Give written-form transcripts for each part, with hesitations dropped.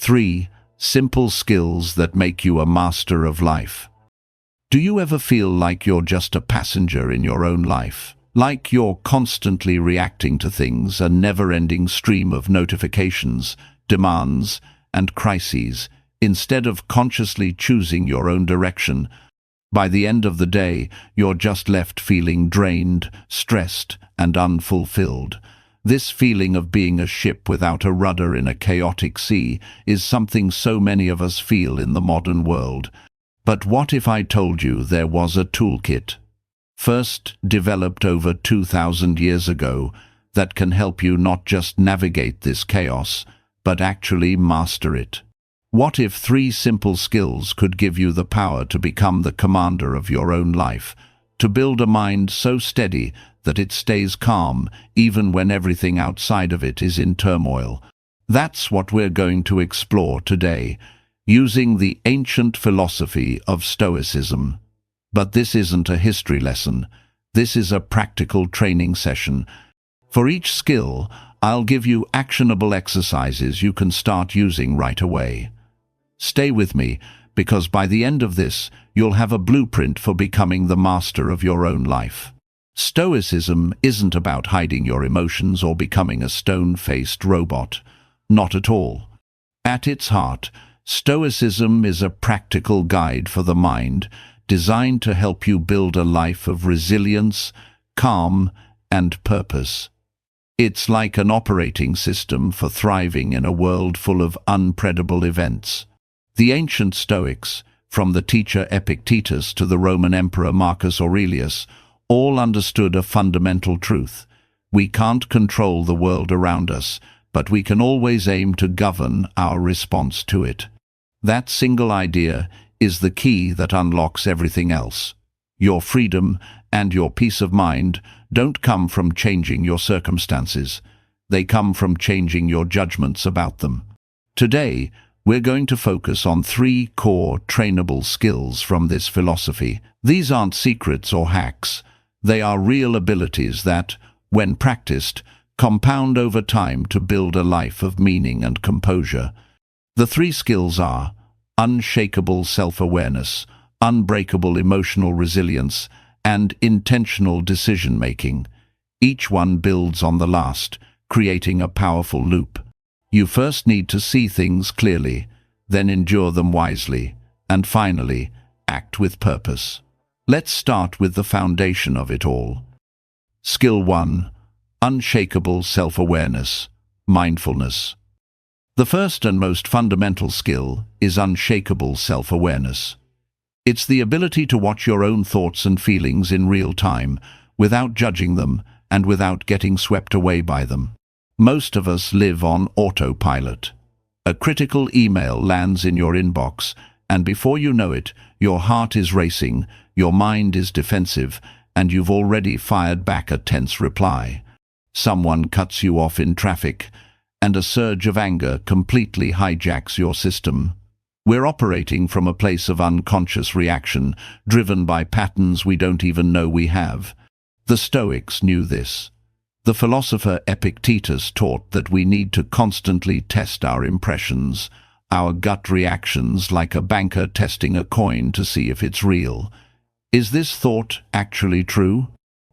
3 simple skills that make you a master of life. Do you ever feel like you're just a passenger in your own life? Like you're constantly reacting to things, a never-ending stream of notifications, demands, and crises, instead of consciously choosing your own direction? By the end of the day, you're just left feeling drained, stressed, and unfulfilled. This feeling of being a ship without a rudder in a chaotic sea is something so many of us feel in the modern world. But what if I told you there was a toolkit, first developed over 2,000 years ago, that can help you not just navigate this chaos, but actually master it? What if 3 simple skills could give you the power to become the commander of your own life, to build a mind so steady that it stays calm even when everything outside of it is in turmoil? That's what we're going to explore today, using the ancient philosophy of Stoicism. But this isn't a history lesson. This is a practical training session. For each skill, I'll give you actionable exercises you can start using right away. Stay with me, because by the end of this, you'll have a blueprint for becoming the master of your own life. Stoicism isn't about hiding your emotions or becoming a stone-faced robot. Not at all. At its heart, Stoicism is a practical guide for the mind, designed to help you build a life of resilience, calm, and purpose. It's like an operating system for thriving in a world full of unpredictable events. The ancient Stoics, from the teacher Epictetus to the Roman Emperor Marcus Aurelius, all understood a fundamental truth. We can't control the world around us, but we can always aim to govern our response to it. That single idea is the key that unlocks everything else. Your freedom and your peace of mind don't come from changing your circumstances. They come from changing your judgments about them. Today, we're going to focus on 3 core trainable skills from this philosophy. These aren't secrets or hacks. They are real abilities that, when practiced, compound over time to build a life of meaning and composure. The 3 skills are unshakable self-awareness, unbreakable emotional resilience, and intentional decision-making. Each one builds on the last, creating a powerful loop. You first need to see things clearly, then endure them wisely, and finally, act with purpose. Let's start with the foundation of it all. Skill 1. Unshakable self-awareness, mindfulness. The first and most fundamental skill is unshakable self-awareness. It's the ability to watch your own thoughts and feelings in real time, without judging them and without getting swept away by them. Most of us live on autopilot. A critical email lands in your inbox, and before you know it, your heart is racing, your mind is defensive, and you've already fired back a tense reply. Someone cuts you off in traffic, and a surge of anger completely hijacks your system. We're operating from a place of unconscious reaction, driven by patterns we don't even know we have. The Stoics knew this. The philosopher Epictetus taught that we need to constantly test our impressions, our gut reactions, like a banker testing a coin to see if it's real. Is this thought actually true?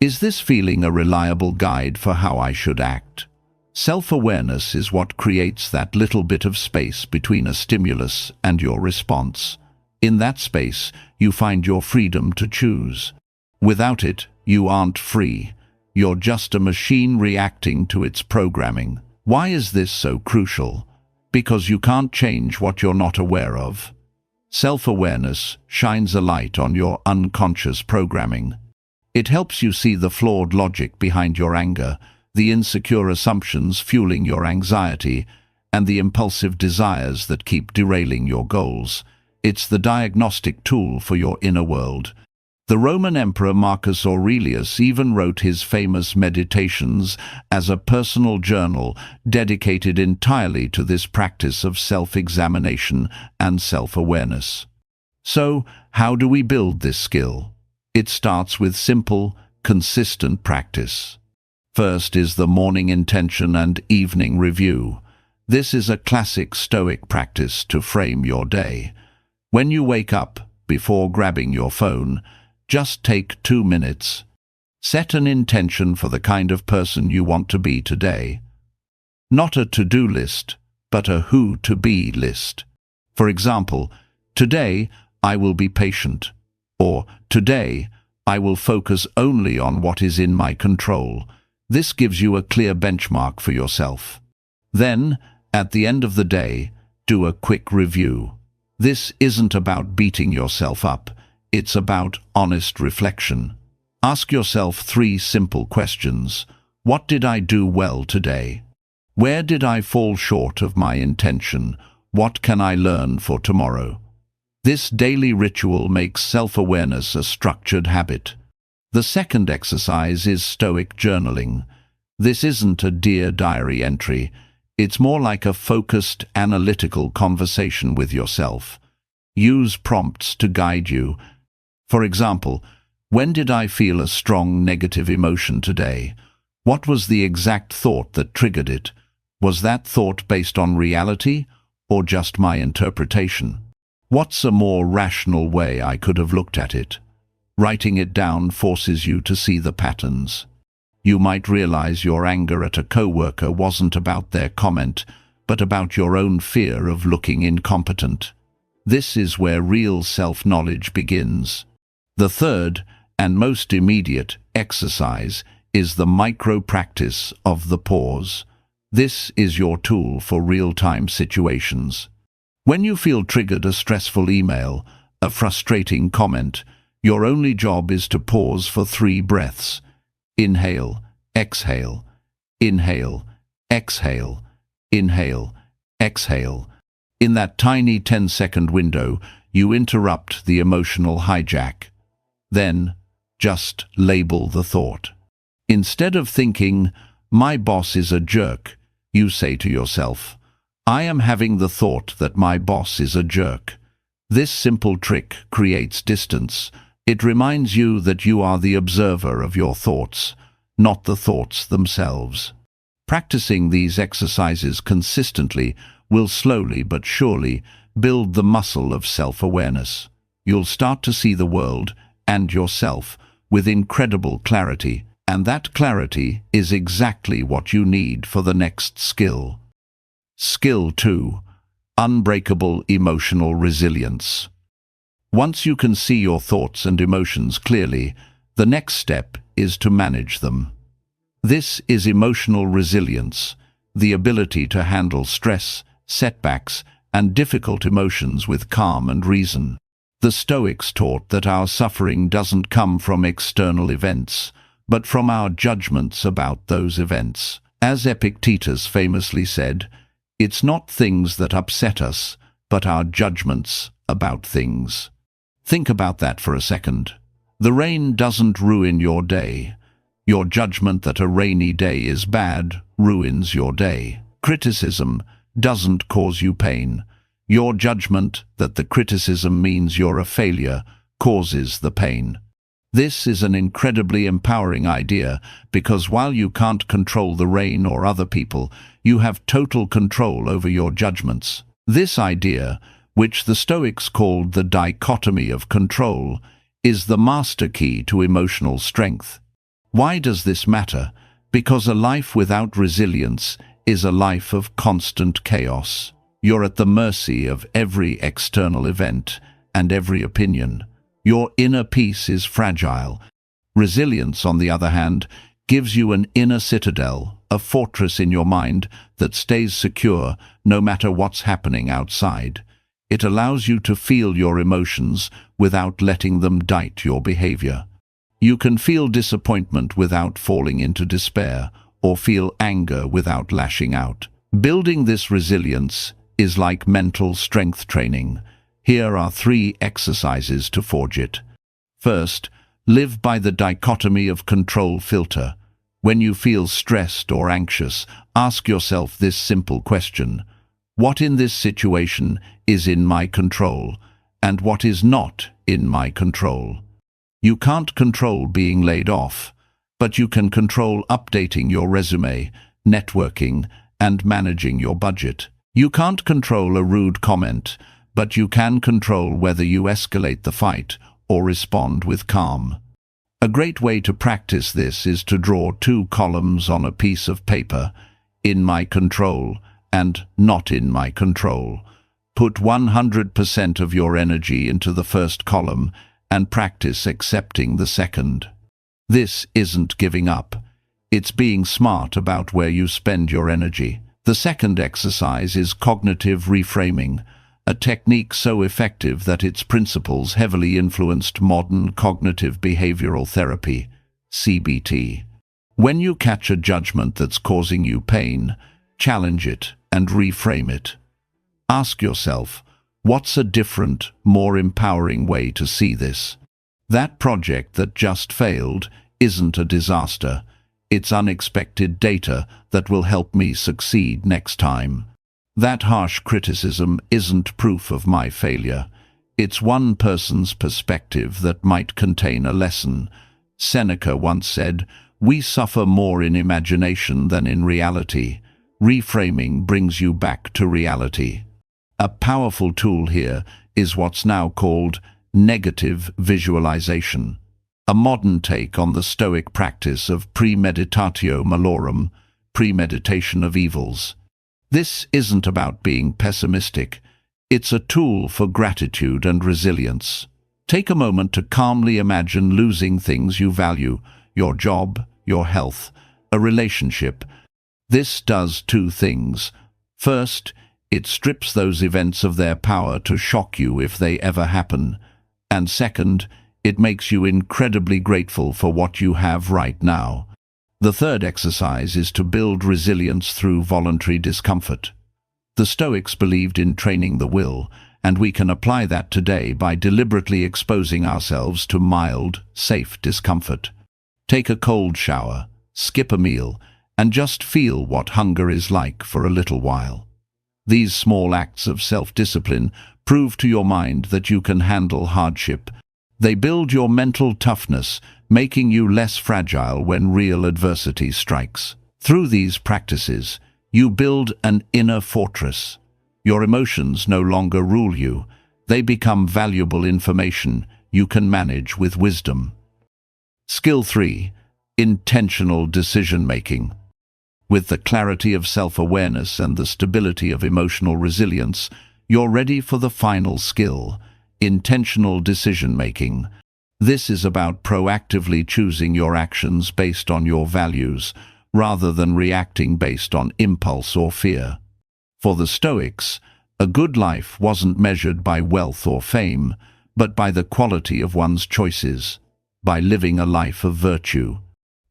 Is this feeling a reliable guide for how I should act? Self-awareness is what creates that little bit of space between a stimulus and your response. In that space, you find your freedom to choose. Without it, you aren't free. You're just a machine reacting to its programming. Why is this so crucial? Because you can't change what you're not aware of. Self-awareness shines a light on your unconscious programming. It helps you see the flawed logic behind your anger, the insecure assumptions fueling your anxiety, and the impulsive desires that keep derailing your goals. It's the diagnostic tool for your inner world. The Roman Emperor Marcus Aurelius even wrote his famous Meditations as a personal journal dedicated entirely to this practice of self-examination and self-awareness. So, how do we build this skill? It starts with simple, consistent practice. First is the morning intention and evening review. This is a classic Stoic practice to frame your day. When you wake up, before grabbing your phone, just take 2 minutes. Set an intention for the kind of person you want to be today. Not a to-do list, but a who-to-be list. For example, today I will be patient, or today I will focus only on what is in my control. This gives you a clear benchmark for yourself. Then, at the end of the day, do a quick review. This isn't about beating yourself up, it's about honest reflection. Ask yourself 3 simple questions. What did I do well today? Where did I fall short of my intention? What can I learn for tomorrow? This daily ritual makes self-awareness a structured habit. The second exercise is Stoic journaling. This isn't a Dear Diary entry. It's more like a focused, analytical conversation with yourself. Use prompts to guide you. For example, when did I feel a strong negative emotion today? What was the exact thought that triggered it? Was that thought based on reality or just my interpretation? What's a more rational way I could have looked at it? Writing it down forces you to see the patterns. You might realize your anger at a coworker wasn't about their comment, but about your own fear of looking incompetent. This is where real self-knowledge begins. The third, and most immediate, exercise is the micro-practice of the pause. This is your tool for real-time situations. When you feel triggered a stressful email, a frustrating comment, your only job is to pause for 3 breaths. Inhale, exhale, inhale, exhale, inhale, exhale. In that tiny 10-second window, you interrupt the emotional hijack. Then, just label the thought. Instead of thinking, "My boss is a jerk," you say to yourself, "I am having the thought that my boss is a jerk." This simple trick creates distance. It reminds you that you are the observer of your thoughts, not the thoughts themselves. Practicing these exercises consistently will slowly but surely build the muscle of self-awareness. You'll start to see the world and yourself with incredible clarity, and that clarity is exactly what you need for the next skill. Skill 2. Unbreakable emotional resilience. Once you can see your thoughts and emotions clearly, the next step is to manage them. This is emotional resilience, the ability to handle stress, setbacks, and difficult emotions with calm and reason. The Stoics taught that our suffering doesn't come from external events, but from our judgments about those events. As Epictetus famously said, "It's not things that upset us, but our judgments about things." Think about that for a second. The rain doesn't ruin your day. Your judgment that a rainy day is bad ruins your day. Criticism doesn't cause you pain. Your judgment that the criticism means you're a failure causes the pain. This is an incredibly empowering idea because while you can't control the rain or other people, you have total control over your judgments. This idea, which the Stoics called the dichotomy of control, is the master key to emotional strength. Why does this matter? Because a life without resilience is a life of constant chaos. You're at the mercy of every external event and every opinion. Your inner peace is fragile. Resilience, on the other hand, gives you an inner citadel, a fortress in your mind that stays secure no matter what's happening outside. It allows you to feel your emotions without letting them dictate your behavior. You can feel disappointment without falling into despair, or feel anger without lashing out. Building this resilience is like mental strength training. Here are 3 exercises to forge it. First, live by the dichotomy of control filter. When you feel stressed or anxious, ask yourself this simple question: what in this situation is in my control, and what is not in my control? You can't control being laid off, but you can control updating your resume, networking, and managing your budget. You can't control a rude comment, but you can control whether you escalate the fight or respond with calm. A great way to practice this is to draw 2 columns on a piece of paper, in my control and not in my control. Put 100% of your energy into the first column and practice accepting the second. This isn't giving up. It's being smart about where you spend your energy. The second exercise is cognitive reframing, a technique so effective that its principles heavily influenced modern cognitive behavioral therapy, CBT. When you catch a judgment that's causing you pain, challenge it and reframe it. Ask yourself, what's a different, more empowering way to see this? That project that just failed isn't a disaster. It's unexpected data that will help me succeed next time. That harsh criticism isn't proof of my failure. It's one person's perspective that might contain a lesson. Seneca once said, "We suffer more in imagination than in reality." Reframing brings you back to reality. A powerful tool here is what's now called negative visualization, a modern take on the Stoic practice of premeditatio malorum, premeditation of evils. This isn't about being pessimistic. It's a tool for gratitude and resilience. Take a moment to calmly imagine losing things you value, your job, your health, a relationship. This does 2 things. First, it strips those events of their power to shock you if they ever happen. And second, it makes you incredibly grateful for what you have right now. The third exercise is to build resilience through voluntary discomfort. The Stoics believed in training the will, and we can apply that today by deliberately exposing ourselves to mild, safe discomfort. Take a cold shower, skip a meal, and just feel what hunger is like for a little while. These small acts of self-discipline prove to your mind that you can handle hardship. They build your mental toughness, making you less fragile when real adversity strikes. Through these practices, you build an inner fortress. Your emotions no longer rule you. They become valuable information you can manage with wisdom. Skill 3. Intentional decision-making. With the clarity of self-awareness and the stability of emotional resilience, you're ready for the final skill, intentional decision-making. This is about proactively choosing your actions based on your values, rather than reacting based on impulse or fear. For the Stoics, a good life wasn't measured by wealth or fame, but by the quality of one's choices, by living a life of virtue.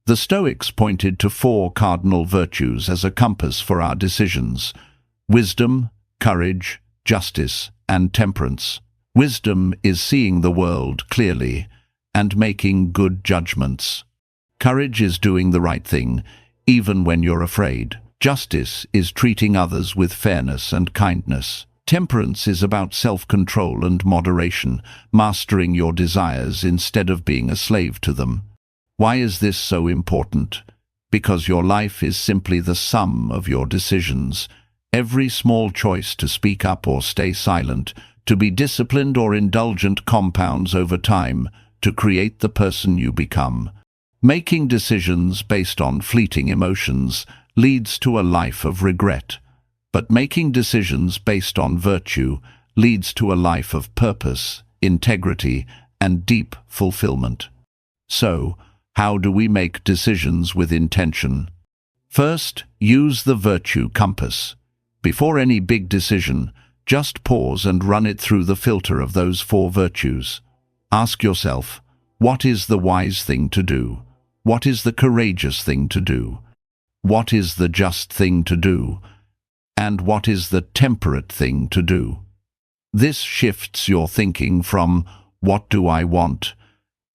The Stoics pointed to 4 cardinal virtues as a compass for our decisions: wisdom, courage, justice, and temperance. Wisdom is seeing the world clearly and making good judgments. Courage is doing the right thing, even when you're afraid. Justice is treating others with fairness and kindness. Temperance is about self-control and moderation, mastering your desires instead of being a slave to them. Why is this so important? Because your life is simply the sum of your decisions. Every small choice to speak up or stay silent, to be disciplined or indulgent, compounds over time to create the person you become. Making decisions based on fleeting emotions leads to a life of regret, but making decisions based on virtue leads to a life of purpose, integrity, and deep fulfillment. So, how do we make decisions with intention? First, use the virtue compass. Before any big decision, just pause and run it through the filter of those 4 virtues. Ask yourself, what is the wise thing to do? What is the courageous thing to do? What is the just thing to do? And what is the temperate thing to do? This shifts your thinking from "what do I want?"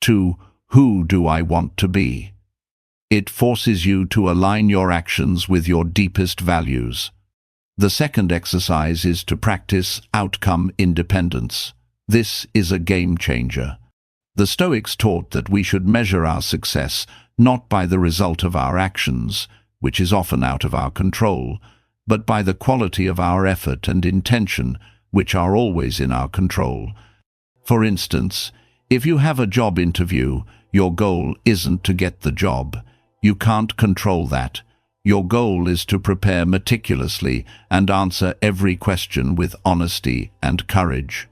to "who do I want to be?" It forces you to align your actions with your deepest values. The second exercise is to practice outcome independence. This is a game changer. The Stoics taught that we should measure our success not by the result of our actions, which is often out of our control, but by the quality of our effort and intention, which are always in our control. For instance, if you have a job interview, your goal isn't to get the job. You can't control that. Your goal is to prepare meticulously and answer every question with honesty and courage.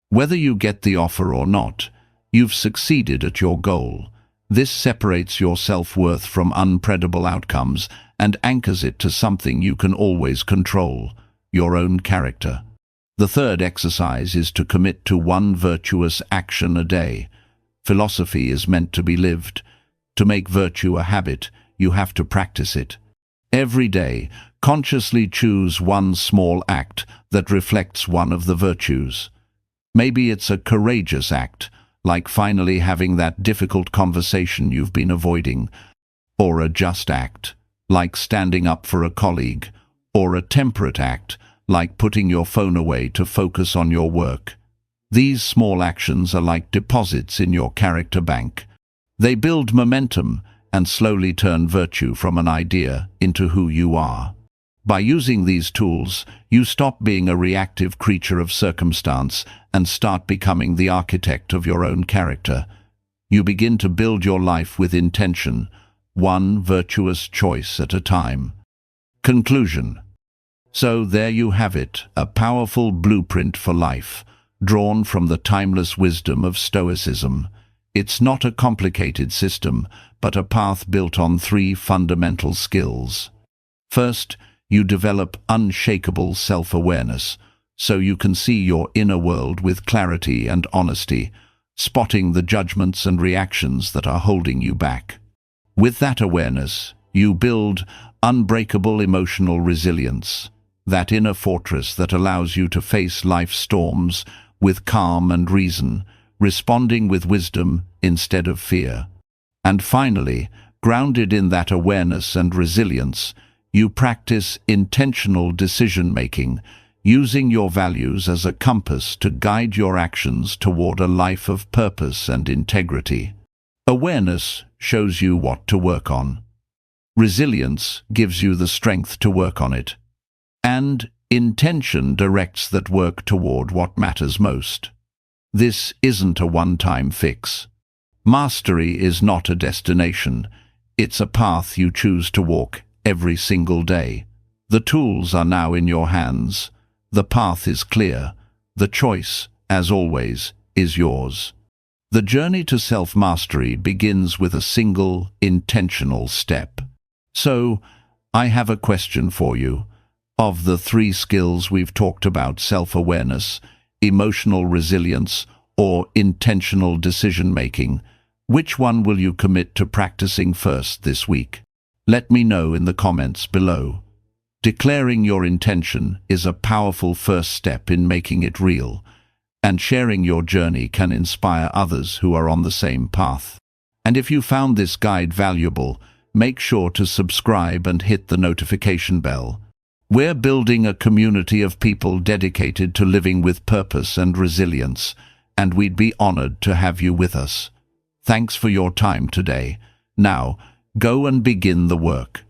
Whether you get the offer or not, you've succeeded at your goal. This separates your self-worth from unpredictable outcomes and anchors it to something you can always control, your own character. The third exercise is to commit to one virtuous action a day. Philosophy is meant to be lived. To make virtue a habit, you have to practice it. Every day, consciously choose one small act that reflects one of the virtues. Maybe it's a courageous act, like finally having that difficult conversation you've been avoiding, or a just act, like standing up for a colleague, or a temperate act, like putting your phone away to focus on your work. These small actions are like deposits in your character bank. They build momentum and slowly turn virtue from an idea into who you are. By using these tools, you stop being a reactive creature of circumstance and start becoming the architect of your own character. You begin to build your life with intention, one virtuous choice at a time. Conclusion. So there you have it, a powerful blueprint for life, drawn from the timeless wisdom of Stoicism. It's not a complicated system, but a path built on three fundamental skills. First, you develop unshakable self-awareness, so you can see your inner world with clarity and honesty, spotting the judgments and reactions that are holding you back. With that awareness, you build unbreakable emotional resilience, that inner fortress that allows you to face life's storms with calm and reason, responding with wisdom instead of fear. And finally, grounded in that awareness and resilience, you practice intentional decision-making, using your values as a compass to guide your actions toward a life of purpose and integrity. Awareness shows you what to work on. Resilience gives you the strength to work on it. And intention directs that work toward what matters most. This isn't a one-time fix. Mastery is not a destination. It's a path you choose to walk every single day. The tools are now in your hands. The path is clear. The choice, as always, is yours. The journey to self-mastery begins with a single, intentional step. So, I have a question for you. Of the three skills we've talked about, self-awareness, emotional resilience, or intentional decision-making, which one will you commit to practicing first this week? Let me know in the comments below. Declaring your intention is a powerful first step in making it real, and sharing your journey can inspire others who are on the same path. And if you found this guide valuable, make sure to subscribe and hit the notification bell. We're building a community of people dedicated to living with purpose and resilience, and we'd be honored to have you with us. Thanks for your time today. Now, go and begin the work.